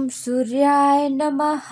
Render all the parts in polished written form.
सूर्याय नमः।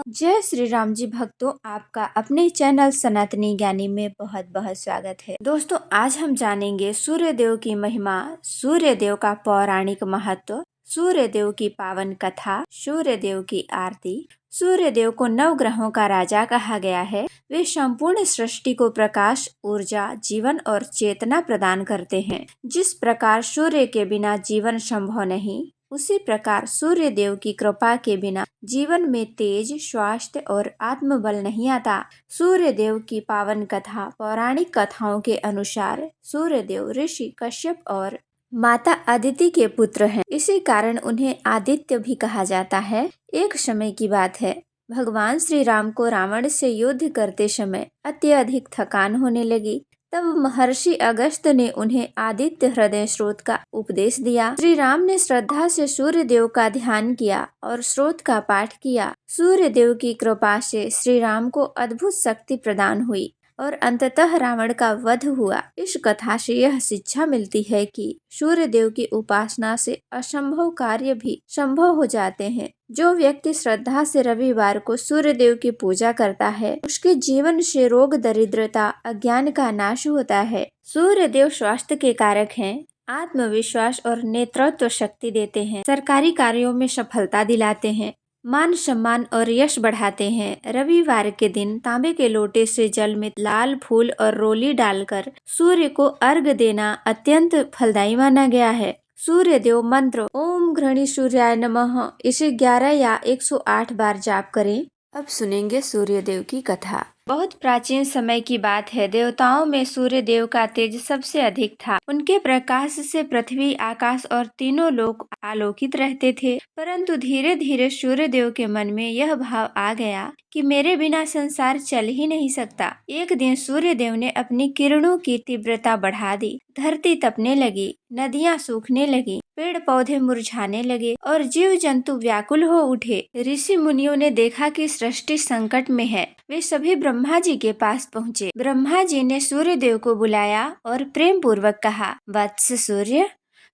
जय श्री राम जी भक्तों, आपका अपने चैनल सनातनी ज्ञानी में बहुत बहुत स्वागत है। दोस्तों, आज हम जानेंगे सूर्य देव की महिमा, सूर्य देव का पौराणिक महत्व, सूर्य देव की पावन कथा, सूर्य देव की आरती। सूर्य देव को नव ग्रहों का राजा कहा गया है। वे संपूर्ण सृष्टि को प्रकाश, ऊर्जा, जीवन और चेतना प्रदान करते हैं। जिस प्रकार सूर्य के बिना जीवन संभव नहीं, उसी प्रकार सूर्य देव की कृपा के बिना जीवन में तेज, स्वास्थ्य और आत्मबल नहीं आता। सूर्य देव की पावन कथा। पौराणिक कथाओं के अनुसार सूर्य देव ऋषि कश्यप और माता अदिति के पुत्र हैं। इसी कारण उन्हें आदित्य भी कहा जाता है। एक समय की बात है, भगवान श्री राम को रावण से युद्ध करते समय अत्यधिक थकान होने लगी। तब महर्षि अगस्त्य ने उन्हें आदित्य हृदय स्रोत का उपदेश दिया। श्री राम ने श्रद्धा से सूर्य देव का ध्यान किया और स्रोत का पाठ किया। सूर्य देव की कृपा से श्री राम को अद्भुत शक्ति प्रदान हुई और अंततः रावण का वध हुआ। इस कथा से यह शिक्षा मिलती है कि सूर्य देव की उपासना से असंभव कार्य भी संभव हो जाते हैं। जो व्यक्ति श्रद्धा से रविवार को सूर्य देव की पूजा करता है, उसके जीवन से रोग, दरिद्रता, अज्ञान का नाश होता है। सूर्य देव स्वास्थ्य के कारक हैं, आत्मविश्वास और नेतृत्व शक्ति देते हैं, सरकारी कार्यों में सफलता दिलाते हैं, मान सम्मान और यश बढ़ाते हैं। रविवार के दिन तांबे के लोटे से जल में लाल फूल और रोली डालकर सूर्य को अर्घ्य देना अत्यंत फलदायी माना गया है। सूर्य देव मंत्र ओम घृणी सूर्याय नमः, इसे 11 या 108 बार जाप करें। अब सुनेंगे सूर्य देव की कथा। बहुत प्राचीन समय की बात है। देवताओं में सूर्य देव का तेज सबसे अधिक था। उनके प्रकाश से पृथ्वी, आकाश और तीनों लोक आलोकित रहते थे। परंतु धीरे धीरे सूर्य देव के मन में यह भाव आ गया कि मेरे बिना संसार चल ही नहीं सकता। एक दिन सूर्य देव ने अपनी किरणों की तीव्रता बढ़ा दी। धरती तपने लगी, नदियां सूखने लगी, पेड़ पौधे मुरझाने लगे और जीव जंतु व्याकुल हो उठे। ऋषि मुनियों ने देखा कि सृष्टि संकट में है। वे सभी ब्रह्मा जी के पास पहुँचे। ब्रह्मा जी ने सूर्य देव को बुलाया और प्रेम पूर्वक कहा, वत्स सूर्य,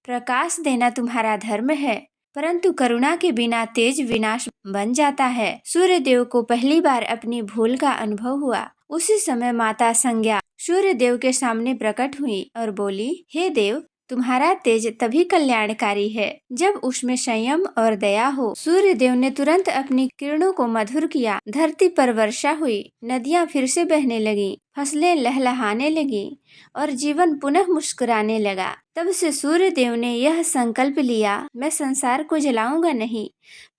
प्रकाश देना तुम्हारा धर्म है, परंतु करुणा के बिना तेज विनाश बन जाता है। सूर्य देव को पहली बार अपनी भूल का अनुभव हुआ। उसी समय माता संज्ञा सूर्य देव के सामने प्रकट हुई और बोली, हे देव, तुम्हारा तेज तभी कल्याणकारी है जब उसमें संयम और दया हो। सूर्य देव ने तुरंत अपनी किरणों को मधुर किया। धरती पर वर्षा हुई, नदियां फिर से बहने लगी, फसलें लहलहाने लगी और जीवन पुनः मुस्कुराने लगा। तब से सूर्य देव ने यह संकल्प लिया, मैं संसार को जलाऊंगा नहीं,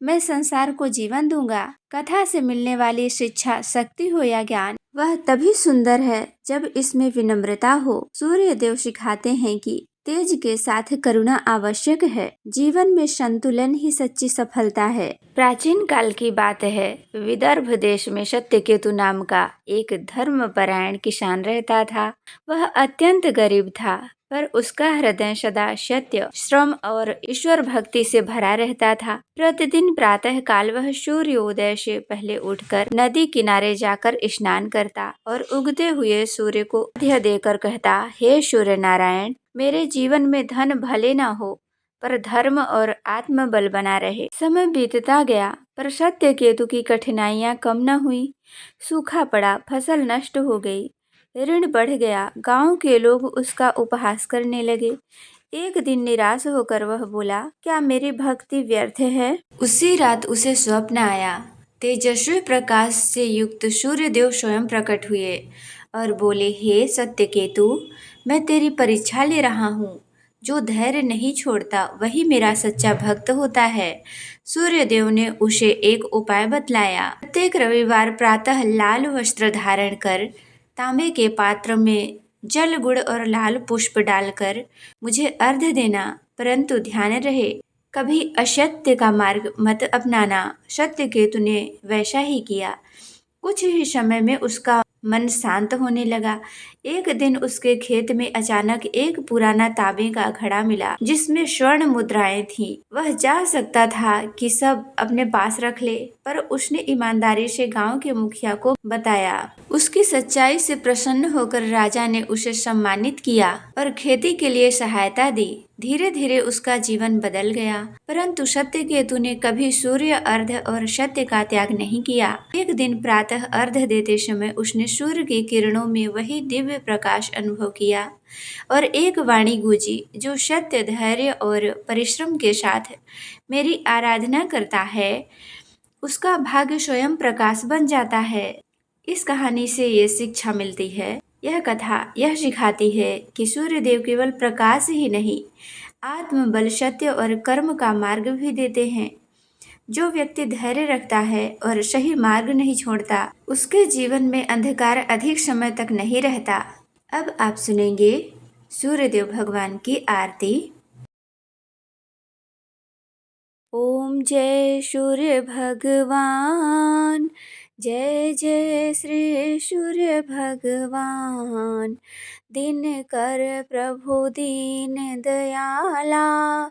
मैं संसार को जीवन दूंगा। कथा से मिलने वाली शिक्षा, शक्ति हो या ज्ञान, वह तभी सुंदर है जब इसमें विनम्रता हो। सूर्य देव सिखाते हैं कि तेज के साथ करुणा आवश्यक है। जीवन में संतुलन ही सच्ची सफलता है। प्राचीन काल की बात है, विदर्भ देश में सत्यकेतु नाम का एक धर्मपरायण किसान रहता था। वह अत्यंत गरीब था, पर उसका हृदय सदा सत्य, श्रम और ईश्वर भक्ति से भरा रहता था। प्रतिदिन प्रातः काल वह सूर्योदय से पहले उठकर नदी किनारे जाकर स्नान करता और उगते हुए सूर्य को अर्घ्य देकर कहता, हे सूर्य नारायण, मेरे जीवन में धन भले न हो, पर धर्म और आत्मबल बना रहे। समय बीतता गया, पर सत्यकेतु की कठिनाइयां कम न हुई। सूखा पड़ा, फसल नष्ट हो गई, ऋण बढ़ गया, गांव के लोग उसका उपहास करने लगे। एक दिन निराश होकर वह बोला, क्या मेरी भक्ति व्यर्थ है? उसी रात उसे स्वप्न आया। तेजस्वी प्रकाश से युक्त सूर्य देव स्वयं प्रकट हुए और बोले, हे सत्यकेतु, मैं तेरी परीक्षा ले रहा हूँ। जो धैर्य नहीं छोड़ता वही मेरा सच्चा भक्त होता है। सूर्य देव ने उसे एक उपाय बतलाया। प्रत्येक रविवार प्रातः लाल वस्त्र धारण कर तांबे के पात्र में जल, गुड़ और लाल पुष्प डालकर मुझे अर्घ्य देना, परंतु ध्यान रहे कभी असत्य का मार्ग मत अपनाना। सत्यकेतु ने वैसा ही किया। कुछ ही समय में उसका मन शांत होने लगा। एक दिन उसके खेत में अचानक एक पुराना तांबे का घड़ा मिला जिसमें स्वर्ण मुद्राएं थीं। वह चाह सकता था कि सब अपने पास रख ले, पर उसने ईमानदारी से गांव के मुखिया को बताया। उसकी सच्चाई से प्रसन्न होकर राजा ने उसे सम्मानित किया और खेती के लिए सहायता दी। धीरे धीरे उसका जीवन बदल गया। परंतु सत्यकेतु ने कभी सूर्य अर्घ और सत्य का त्याग नहीं किया। एक दिन प्रातः अर्घ देते समय उसने सूर्य की किरणों में वही दिव्य प्रकाश अनुभव किया और एक वाणी गूंजी, जो सत्य, धैर्य और परिश्रम के साथ मेरी आराधना करता है, उसका भाग्य स्वयं प्रकाश बन जाता है। इस कहानी से ये शिक्षा मिलती है। यह कथा यह सिखाती है कि सूर्यदेव केवल प्रकाश ही नहीं, आत्मबल, सत्य और कर्म का मार्ग भी देते हैं। जो व्यक्ति धैर्य रखता है और सही मार्ग नहीं छोड़ता, उसके जीवन में अंधकार अधिक समय तक नहीं रहता। अब आप सुनेंगे सूर्यदेव भगवान की आरती। ओम जय सूर्य भगवान, जय जय श्री सूर्य भगवान। दिन कर प्रभु दीन दयाला,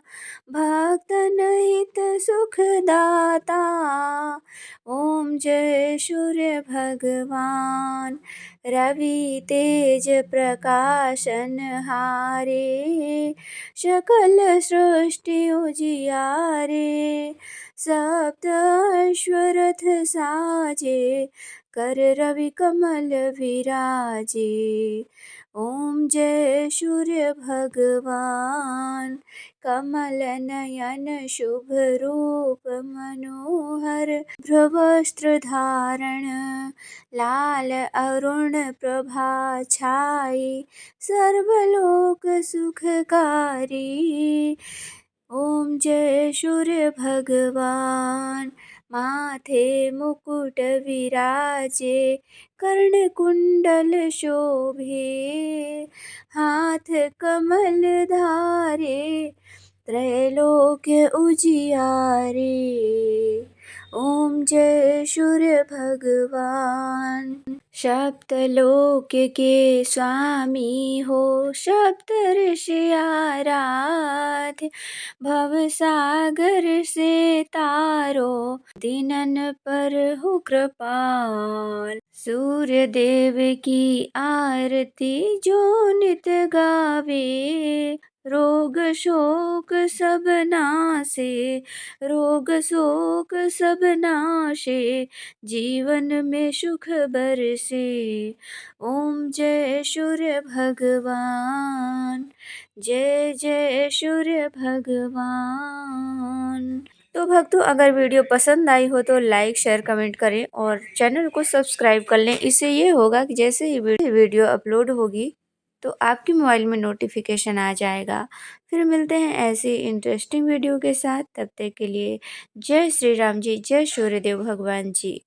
भक्तन हित सुख दाता। ओम जय सूर्य भगवान, रवि तेज प्रकाशन हारे, सकल सृष्टि उजियारे। सप्त अश्वरथ साजे, कर रवि कमल विराजे। ओम जय सूर्य भगवान, कमल नयन शुभ रूप मनोहर। भ्रुवस्त्र धारण, लाल अरुण प्रभा छाई। सर्वलोक सुखकारी, ओम जय सूर्य भगवान। माथे मुकुट विराजे, कर्ण कुंडल शोभे। हाथ कमल धारे, त्रैलोक्य उजियारे। ओम जय सूर्य भगवान। सप्तलोक के स्वामी हो, सप्त ऋषि आराध्य। भवसागर से तारो, दीनन पर हो कृपाल। सूर्य देव की आरती जो नित गावे, रोग शोक सब नासे, रोग शोक सब नाशे। जीवन में सुख बरसे, ओम जय सूर्य भगवान, जय जय सूर्य भगवान। तो भक्तों, अगर वीडियो पसंद आई हो तो लाइक, शेयर, कमेंट करें और चैनल को सब्सक्राइब कर लें। इससे ये होगा कि जैसे ही वीडियो अपलोड होगी तो आपके मोबाइल में नोटिफिकेशन आ जाएगा। फिर मिलते हैं ऐसी इंटरेस्टिंग वीडियो के साथ। तब तक के लिए जय श्री राम जी, जय सूर्यदेव भगवान जी।